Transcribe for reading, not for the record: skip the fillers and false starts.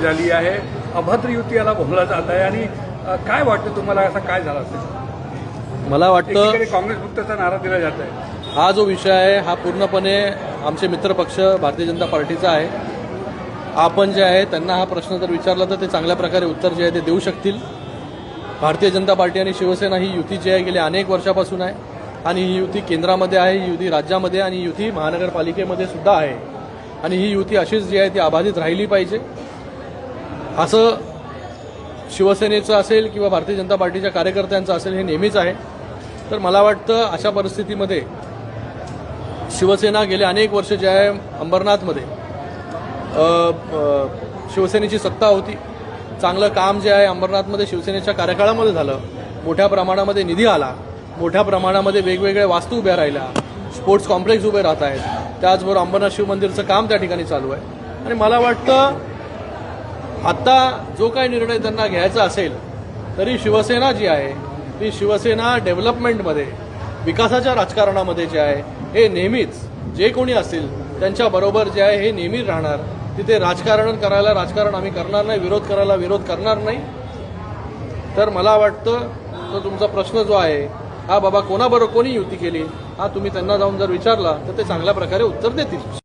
झाली आहे, अभद्र युती याला बोललं जात आहे. आणि काय वाटतं तुम्हाला, असं काय झालं असेल? मला वाटतं काँग्रेस मुक्तचा नारा दिला जात आहे. हा जो विषय आहे हा पूर्णपणे आमचे मित्रपक्ष भारतीय जनता पार्टीचा आहे. आपण जे आहे त्यांना हा प्रश्न जर विचारला तर ते चांगल्या प्रकारे उत्तर जे आहे ते देऊ शकतील. भारतीय जनता पार्टी आणि शिवसेना ही युती जी आहे गेल्या अनेक वर्षापासून आहे आणि ही युती केंद्रामध्ये आहे, ही युती राज्यामध्ये आणि युती महानगरपालिकेमध्ये सुद्धा आहे. आणि ही युती अशीच जी आहे ती अबाधित राहिली पाहिजे असं शिवसेनेचं असेल किंवा भारतीय जनता पार्टीच्या कार्यकर्त्यांचं असेल हे नेहमीच आहे. तर मला वाटतं अशा परिस्थितीमध्ये शिवसेना गेले अनेक वर्ष जे आहे अंबरनाथमध्ये शिवसेनेची सत्ता होती. चांगलं काम जे आहे अंबरनाथमध्ये शिवसेनेच्या कार्यकाळामध्ये झालं. मोठ्या प्रमाणामध्ये निधी आला, मोठ्या प्रमाणामध्ये वेगवेगळ्या वास्तू उभ्या राहिल्या, स्पोर्ट्स कॉम्प्लेक्स उभे राहत आहेत. त्याचबरोबर अंबरनाथ शिव मंदिरचं काम त्या ठिकाणी चालू आहे. आणि मला वाटतं आता जो काही निर्णय त्यांना घ्यायचा असेल तरी शिवसेना जी आहे ती शिवसेना डेव्हलपमेंटमध्ये, विकासाच्या राजकारणामध्ये जे आहे हे नेहमीच जे कोणी असतील त्यांच्याबरोबर जे आहे हे नेहमी राहणार. तिथे राजकारण करायला राजकारण आम्ही करणार नाही, विरोध करायला विरोध करणार नाही. तर मला वाटतं तो तुमचा प्रश्न जो आहे हा बाबा कोणाबरोबर कोणी युती केली हा तुम्ही त्यांना जाऊन जर विचारला तर ते चांगल्या प्रकारे उत्तर देतील.